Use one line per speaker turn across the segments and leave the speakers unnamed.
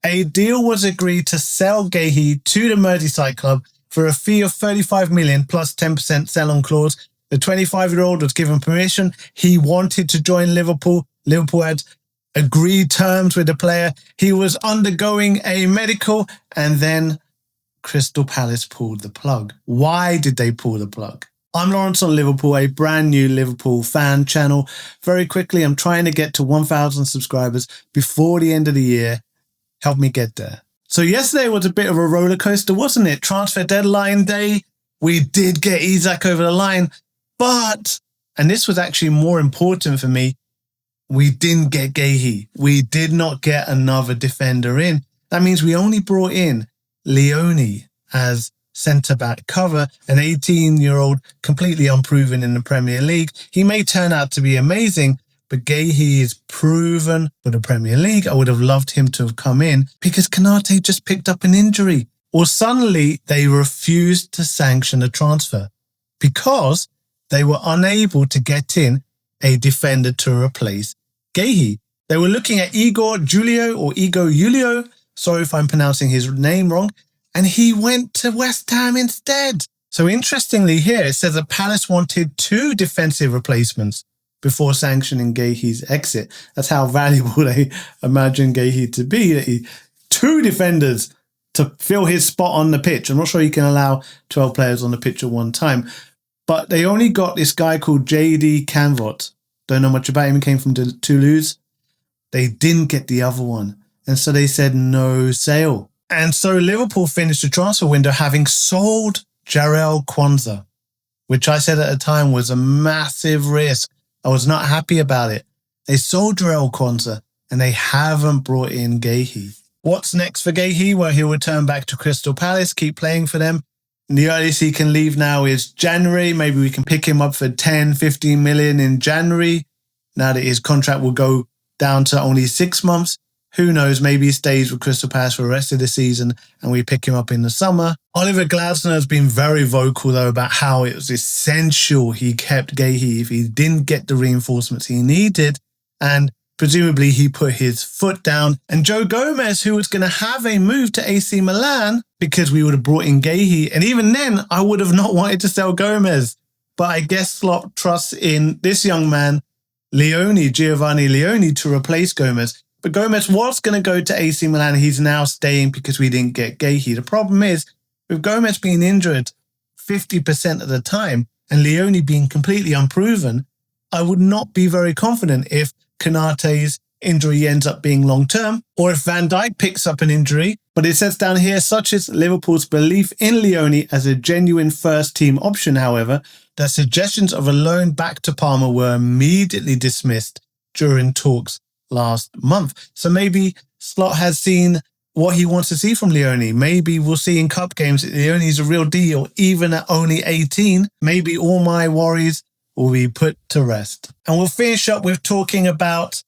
A deal was agreed to sell Guehi to the Merseyside club for a fee of 35 million plus 10% sell-on clause. The 25-year-old was given permission. He wanted to join Liverpool. Liverpool had agreed terms with the player. He was undergoing a medical, and then Crystal Palace pulled the plug. Why did they pull the plug? I'm Lawrence on Liverpool, a brand new Liverpool fan channel. Very quickly, I'm trying to get to 1,000 subscribers before the end of the year. Help me get there. So yesterday was a bit of a roller coaster, wasn't it? Transfer deadline day. We did get Isak over the line, but, and this was actually more important for me, we didn't get Guehi. We did not get another defender in. That means we only brought in Leone as centre-back cover, an 18-year-old completely unproven in the Premier League. He may turn out to be amazing, but Guehi is proven for the Premier League. I would have loved him to have come in because Konate just picked up an injury. Or suddenly they refused to sanction the transfer because they were unable to get in a defender to replace Guehi. They were looking at Igor Julio, sorry if I'm pronouncing his name wrong, and he went to West Ham instead. So interestingly here, it says that Palace wanted 2 defensive replacements before sanctioning Guehi's exit. That's how valuable they imagine Guehi to be. 2 defenders to fill his spot on the pitch. I'm not sure you can allow 12 players on the pitch at one time. But they only got this guy called JD Canvot. Don't know much about him. He came from Toulouse. They didn't get the other one. And so they said no sale. And so Liverpool finished the transfer window having sold Jarell Quansah, which I said at the time was a massive risk. I was not happy about it. They sold Jarell Quansah and they haven't brought in Guehi. What's next for Guehi? Well, he'll return back to Crystal Palace, keep playing for them. And the earliest he can leave now is January. Maybe we can pick him up for 10, 15 million in January. Now that his contract will go down to only 6 months. Who knows, maybe he stays with Crystal Palace for the rest of the season and we pick him up in the summer. Oliver Glasner has been very vocal, though, about how it was essential he kept Guehi if he didn't get the reinforcements he needed. And presumably he put his foot down. And Joe Gomez, who was going to have a move to AC Milan because we would have brought in Guehi. And even then, I would have not wanted to sell Gomez. But I guess Slot trusts in this young man, Giovanni Leone, to replace Gomez. But Gomez was going to go to AC Milan. He's now staying because we didn't get Guehi. The problem is, with Gomez being injured 50% of the time and Leone being completely unproven, I would not be very confident if Konate's injury ends up being long-term or if Van Dijk picks up an injury. But it says down here, such as Liverpool's belief in Leone as a genuine first-team option, however, that suggestions of a loan back to Parma were immediately dismissed during talks last month. So maybe Slot has seen what he wants to see from Leone. Maybe we'll see in cup games that Leone is a real deal, even at only 18. Maybe all my worries will be put to rest. And we'll finish up with talking about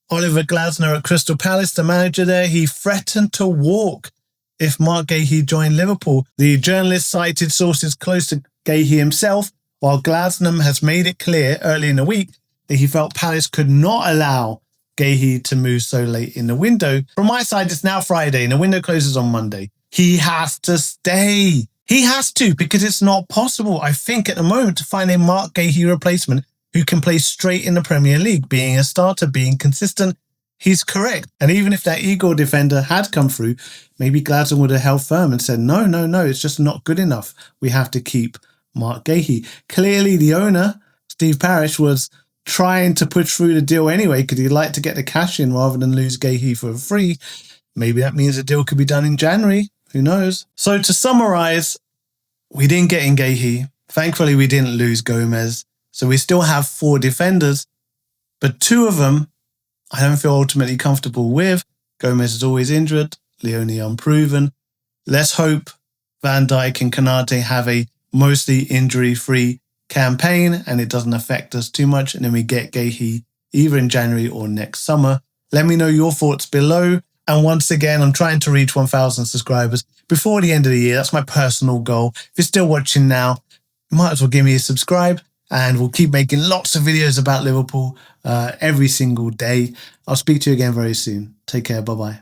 Oliver Glasner at Crystal Palace, the manager there. He threatened to walk if Marc Guehi joined Liverpool. The journalist cited sources close to Guehi himself, while Glasner has made it clear early in the week that he felt Palace could not allow Guehi to move so late in the window. From my side, it's now Friday and the window closes on Monday. He has to stay. He has to, because it's not possible, I think, at the moment to find a Marc Guehi replacement who can play straight in the Premier League, being a starter, being consistent. He's correct. And even if that Igor defender had come through, maybe Gladson would have held firm and said, no, it's just not good enough. We have to keep Marc Guehi. Clearly, the owner, Steve Parish, was trying to push through the deal anyway because he'd like to get the cash in rather than lose Guehi for free. Maybe that means the deal could be done in January. Who knows? So to summarize, we didn't get in Guehi. Thankfully, we didn't lose Gomez. So we still have 4 defenders, but 2 of them I don't feel ultimately comfortable with. Gomez is always injured. Leone unproven. Let's hope Van Dijk and Konate have a mostly injury-free campaign and it doesn't affect us too much, and then we get Guehi either in January or next summer. Let me know your thoughts below. And once again, I'm trying to reach 1,000 subscribers before the end of the year. That's my personal goal. If you're still watching now, you might as well give me a subscribe, and we'll keep making lots of videos about Liverpool every single day. I'll speak to you again very soon. Take care. Bye-bye.